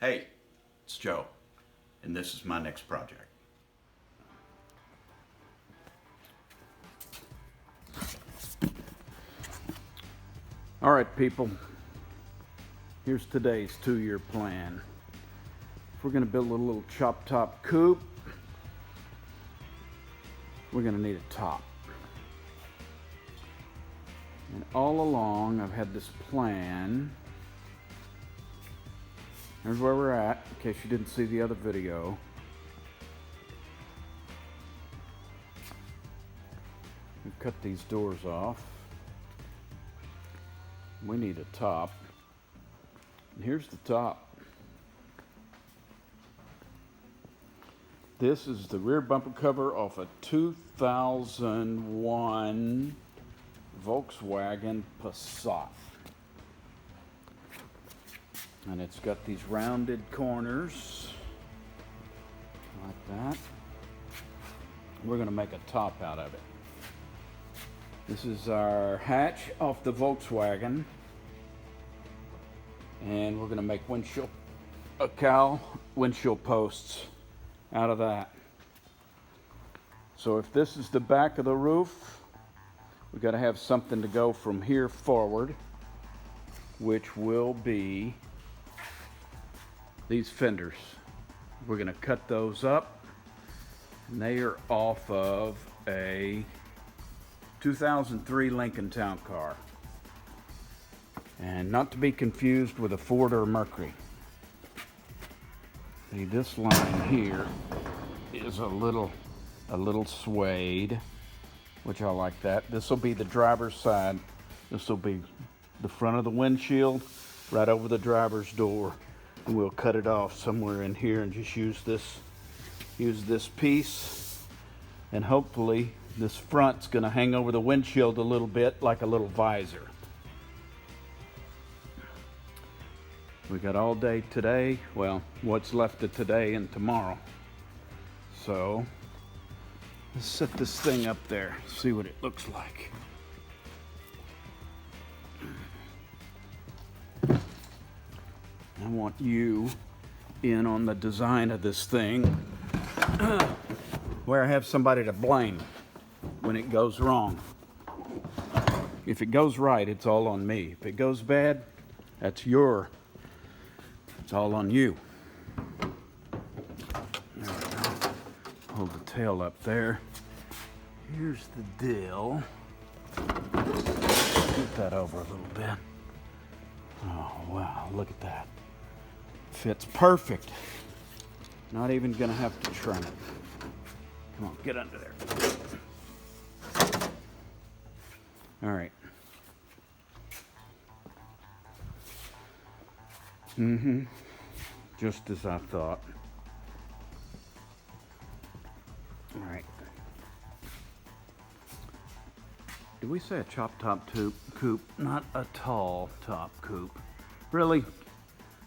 Hey, it's Joe, and this is my next project. All right, people, here's today's 2-year plan. If we're gonna build a little chop top coupe, we're gonna need a top. And all along, I've had this plan. Here's where we're at, in case you didn't see the other video. We've cut these doors off. We need a top. And here's the top. This is the rear bumper cover off a 2001 Volkswagen Passat. And it's got these rounded corners like that. We're going to make a top out of it. This is our hatch off the Volkswagen, and we're going to make windshield posts out of that. So if this is the back of the roof, we've got to have something to go from here forward, which will be these fenders. We're going to cut those up, and they are off of a 2003 Lincoln Town Car, and not to be confused with a Ford or a Mercury. See, this line here is a little suede, which I like that. This will be the driver's side. This will be the front of the windshield, right over the driver's door, and we'll cut it off somewhere in here and just use this piece, and hopefully this front's gonna hang over the windshield a little bit like a little visor. We got all day today, well, what's left of today and tomorrow. So let's set this thing up there, see what it looks like. I want you in on the design of this thing where I have somebody to blame when it goes wrong. If it goes right, it's all on me. If it goes bad, it's all on you. There we go. Hold the tail up there. Here's the deal. Get that over a little bit. Oh, wow, look at that. Fits perfect. Not even gonna have to trim it. Come on, get under there. All right. Just as I thought. All right. Did we say a chop top coupe? Not a tall top coupe. Really,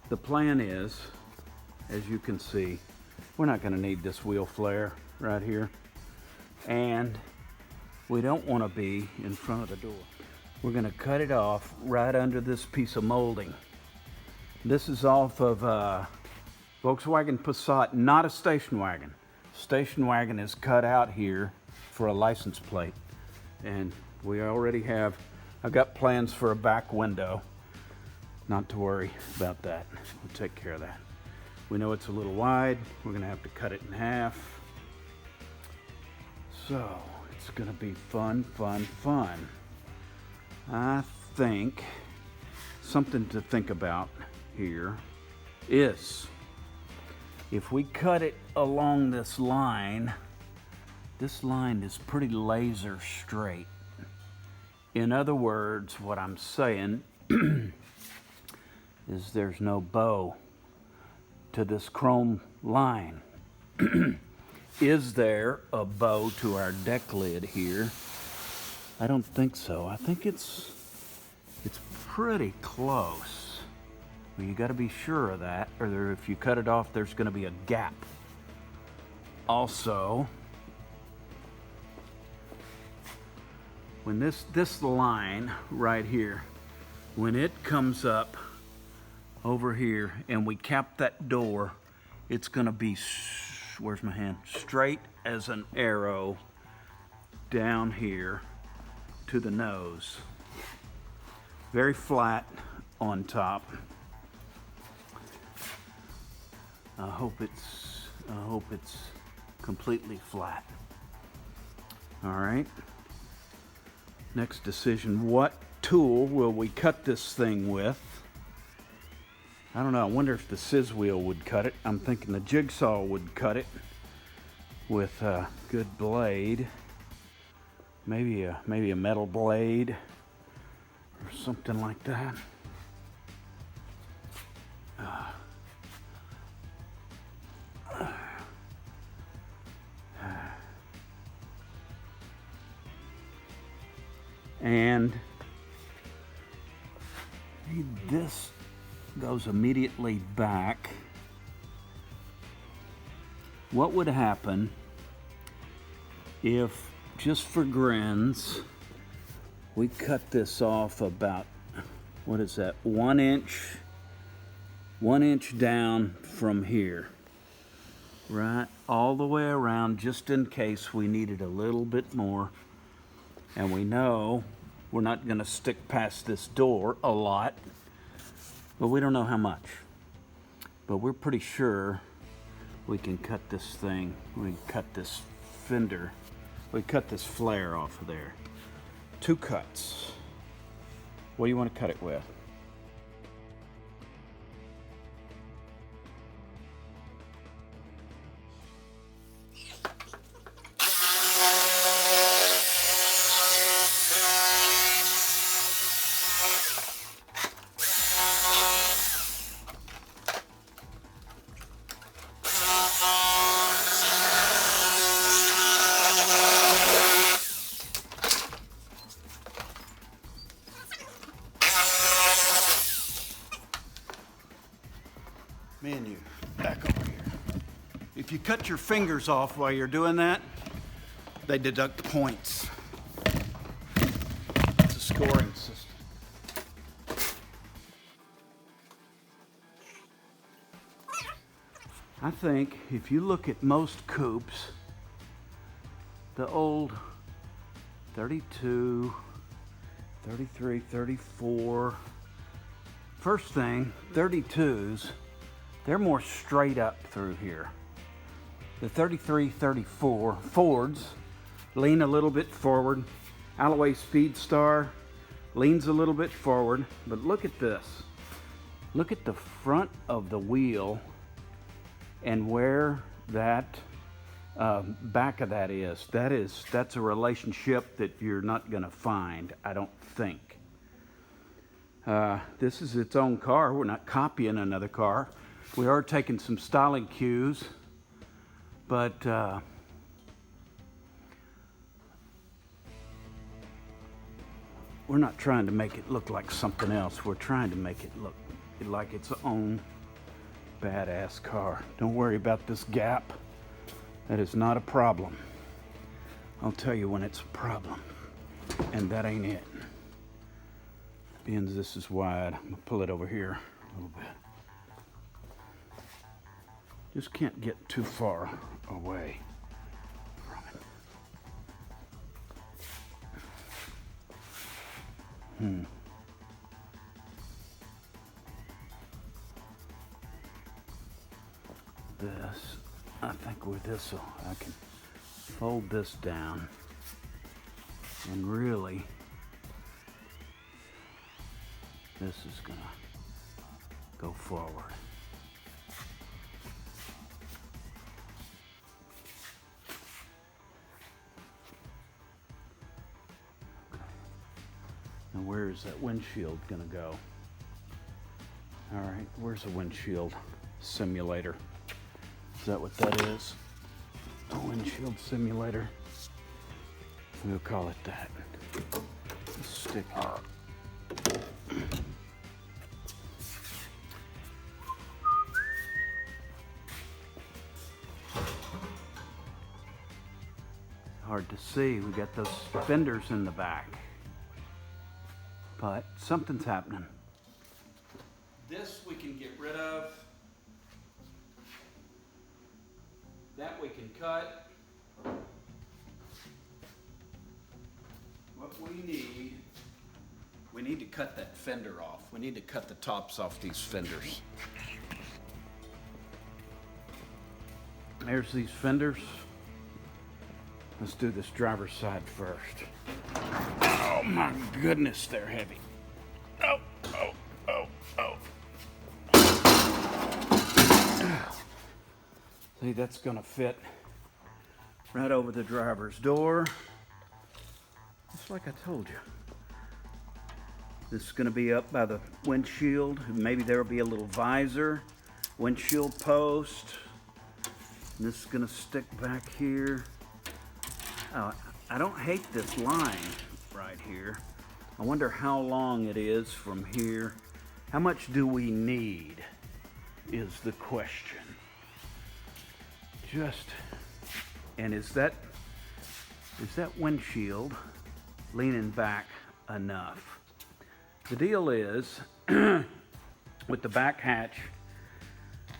the plan is, as you can see, we're not going to need this wheel flare right here. And we don't want to be in front of the door. We're going to cut it off right under this piece of molding. This is off of Volkswagen Passat, not a station wagon. Station wagon is cut out here for a license plate. And we already have, I've got plans for a back window. Not to worry about that. We'll take care of that. We know it's a little wide. We're going to have to cut it in half. So it's going to be fun, fun, fun. I think something to think about here is if we cut it along this line is pretty laser straight. In other words, what I'm saying is there's no bow to this chrome line. Is there a bow to our deck lid here? I don't think so. I think it's pretty close. Well, you got to be sure of that, or if you cut it off, there's going to be a gap. Also, when this line right here, when it comes up over here and we cap that door, it's gonna be, where's my hand? Straight as an arrow down here to the nose. Very flat on top. I hope it's completely flat. All right. Next decision, what tool will we cut this thing with? I don't know, I wonder if the scissors wheel would cut it. I'm thinking the jigsaw would cut it with a good blade. Maybe a metal blade or something like that. And this goes immediately back. What would happen if, just for grins, we cut this off about, what is that, 1 inch down from here, right, all the way around, just in case we needed a little bit more. And we know we're not going to stick past this door a lot, but we don't know how much. But we're pretty sure we can cut this thing, we can cut this fender, we cut this flare off of there. 2 cuts. What do you want to cut it with? Me and you, back over here. If you cut your fingers off while you're doing that, they deduct points. It's a scoring system. I think if you look at most coupes, the old 32, 33, 34, first thing, 32s, they're more straight up through here. The 33, 34 Fords lean a little bit forward. Alloway Speedstar leans a little bit forward, but look at this. Look at the front of the wheel and where that back of that is. That's a relationship that you're not gonna find, I don't think. This is its own car. We're not copying another car. We are taking some styling cues, but we're not trying to make it look like something else. We're trying to make it look like its own badass car. Don't worry about this gap. That is not a problem. I'll tell you when it's a problem, and that ain't it. Being this is wide, I'm gonna pull it over here a little bit. Just can't get too far away from it. This, I think with this, I can fold this down and really, this is gonna go forward. Now where is that windshield gonna go? All right, where's a windshield simulator? Is that what that is? A windshield simulator? We'll call it that. Stick it. Hard to see, we got those fenders in the back. But something's happening. This we we can get rid of. That we can cut. What we need to cut that fender off. We need to cut the tops off these fenders. There's these fenders. Let's do this driver's side first. Oh my goodness, they're heavy. Oh, oh, oh, oh. See, that's gonna fit right over the driver's door. Just like I told you. This is gonna be up by the windshield. Maybe there'll be a little visor, windshield post. And this is gonna stick back here. I don't hate this line right here. I wonder how long it is from here. How much do we need is the question. And is that windshield leaning back enough? The deal is, with the back hatch,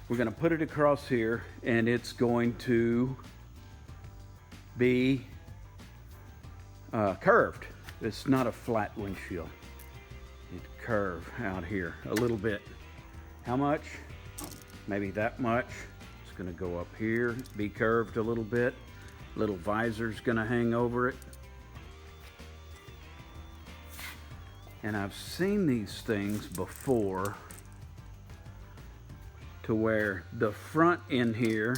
we're gonna put it across here and it's going to be curved. It's not a flat windshield. It curve out here a little bit. How much? Maybe that much. It's gonna go up here, be curved a little bit. Little visor's gonna hang over it. And I've seen these things before to where the front end here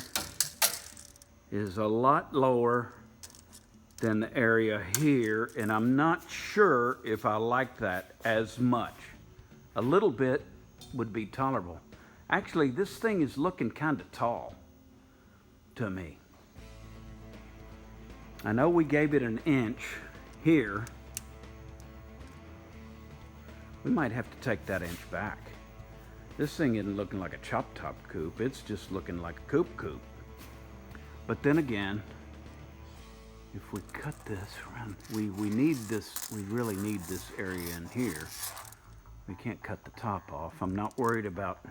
is a lot lower than the area here, and I'm not sure if I like that as much. A little bit would be tolerable. Actually, this thing is looking kind of tall to me. I know we gave it an inch here. We might have to take that inch back. This thing isn't looking like a chop top coupe, it's just looking like a coupe. But then again, if we cut this around, we need this, we really need this area in here. We can't cut the top off. I'm not worried about,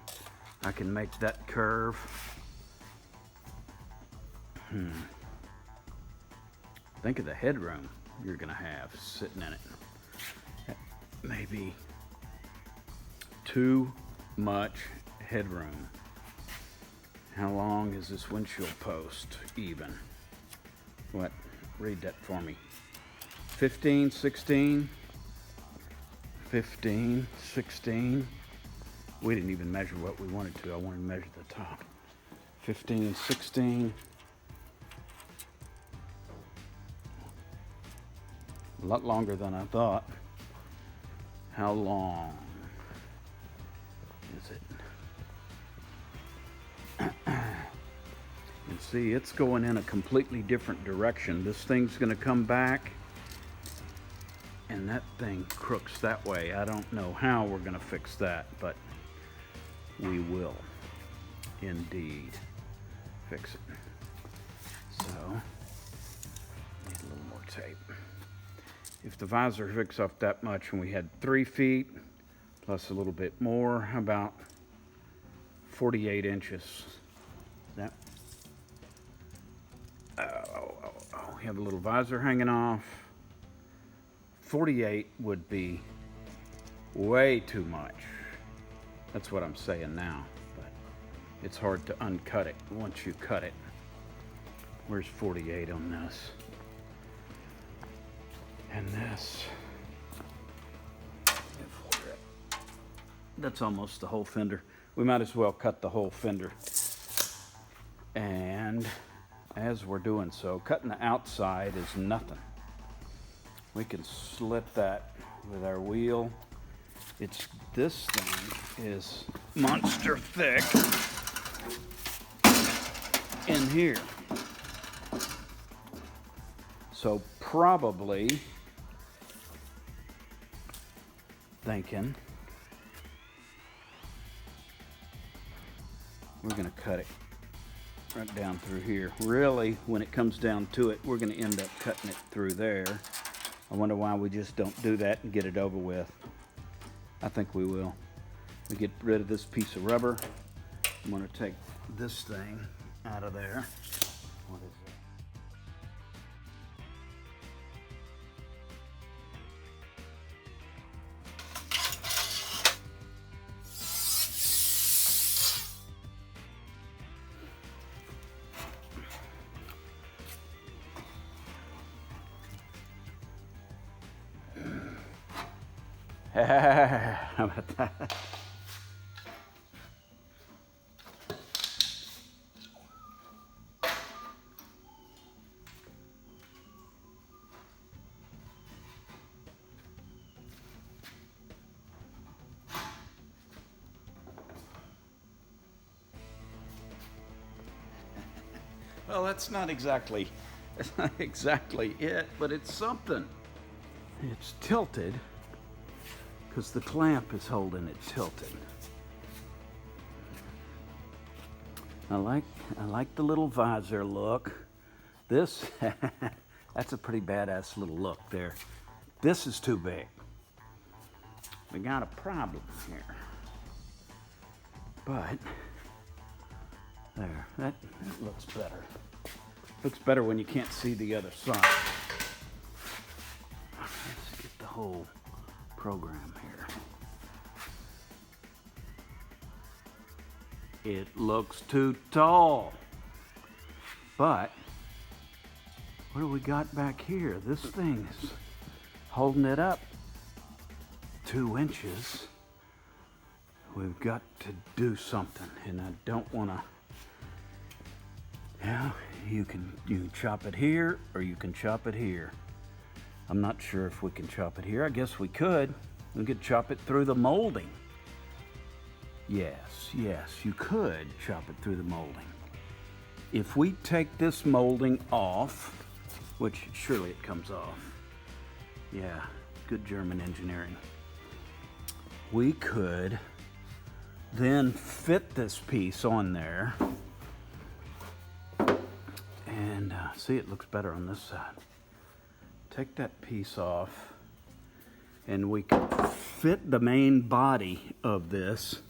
I can make that curve. Think of the headroom you're gonna have sitting in it. That may be too much headroom. How long is this windshield post even? What? Read that for me. 15, 16, 15, 16. We didn't even measure what we wanted to. I wanted to measure the top. 15, 16. A lot longer than I thought. How long is it? And see, it's going in a completely different direction. This thing's gonna come back and that thing crooks that way. I don't know how we're gonna fix that, but we will indeed fix it. So, need a little more tape. If the visor hooks up that much and we had 3 feet plus a little bit more, how about 48 inches? That, we have a little visor hanging off. 48 would be way too much. That's what I'm saying now, but it's hard to uncut it once you cut it. Where's 48 on this? And this. That's almost the whole fender. We might as well cut the whole fender. And as we're doing so, cutting the outside is nothing. We can slit that with our wheel. This thing is monster thick in here. So probably thinking we're gonna cut it right down through here. Really, when it comes down to it, we're gonna end up cutting it through there. I wonder why we just don't do that and get it over with. I think we will. We get rid of this piece of rubber. I'm going to take this thing out of there. What is it? How about that? Well, that's not exactly it, but it's something. It's tilted because the clamp is holding it tilted. I like the little visor look. This that's a pretty badass little look there. This is too big. We got a problem here. But there, that looks better. Looks better when you can't see the other side. Let's get the whole program here. It looks too tall. But what do we got back here? This thing is holding it up 2 inches. We've got to do something, and I don't want to. Yeah, you can chop it here, or you can chop it here. I'm not sure if we can chop it here. I guess we could. We could chop it through the molding. Yes, you could chop it through the molding. If we take this molding off, which surely it comes off. Yeah, good German engineering. We could then fit this piece on there. And see, it looks better on this side. Take that piece off, and we can fit the main body of this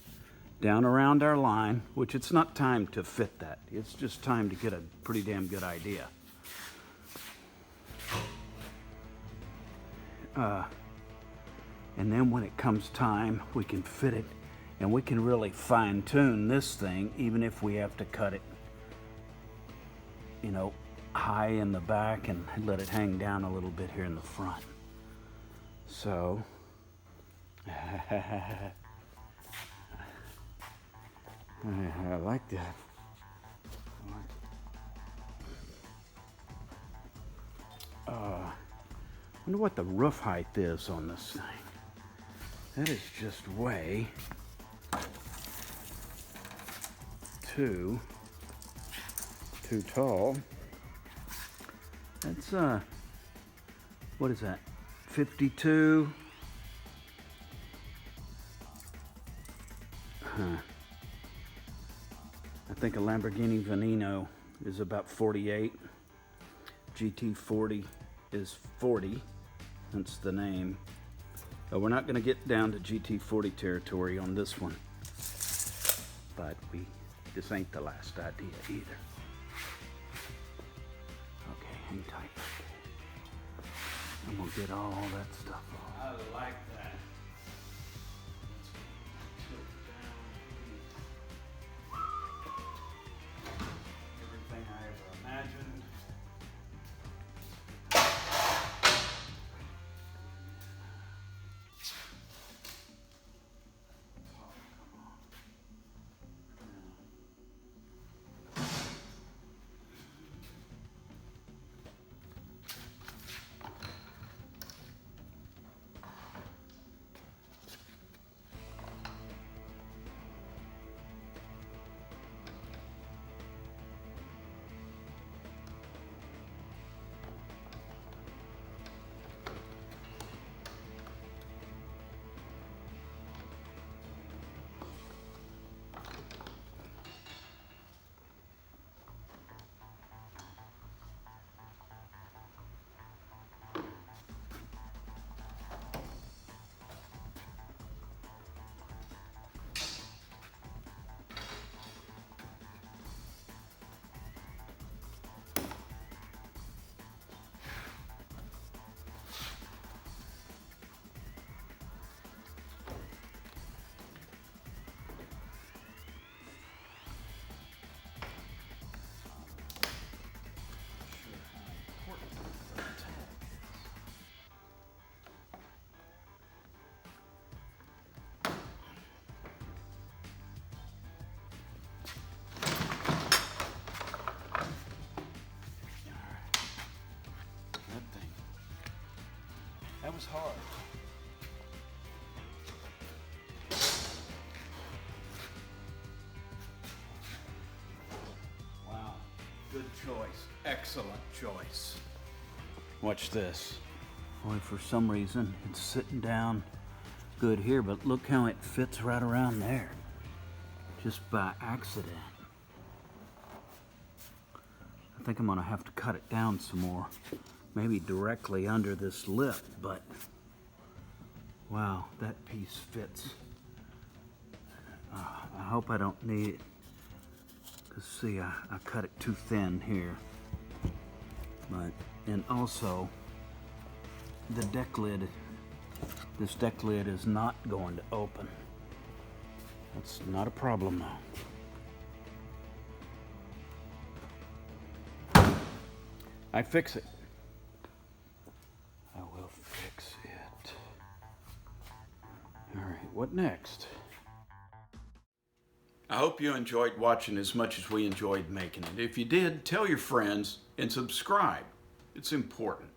down around our line, which it's not time to fit that. It's just time to get a pretty damn good idea. And then when it comes time, we can fit it, and we can really fine tune this thing, even if we have to cut it, you know, high in the back and let it hang down a little bit here in the front. So, I like that. Wonder what the roof height is on this thing. That is just way too tall. That's what is that? 52. I think a Lamborghini Veneno is about 48. GT40 is 40. That's the name. But we're not going to get down to GT40 territory on this one. But this ain't the last idea either. Okay, hang tight. I'm going to get all that stuff off. I like that. Everything I ever imagined. was hard. Wow, good choice. Excellent choice. Watch this. Boy, for some reason, it's sitting down good here, but look how it fits right around there. Just by accident. I think I'm gonna have to cut it down some more. Maybe directly under this lip, but wow, that piece fits. I hope I don't need it. Cause see, I cut it too thin here. But, and also, the deck lid, this deck lid is not going to open. That's not a problem though. I fix it. I will fix it. All right, what next? I hope you enjoyed watching as much as we enjoyed making it. If you did, tell your friends and subscribe. It's important.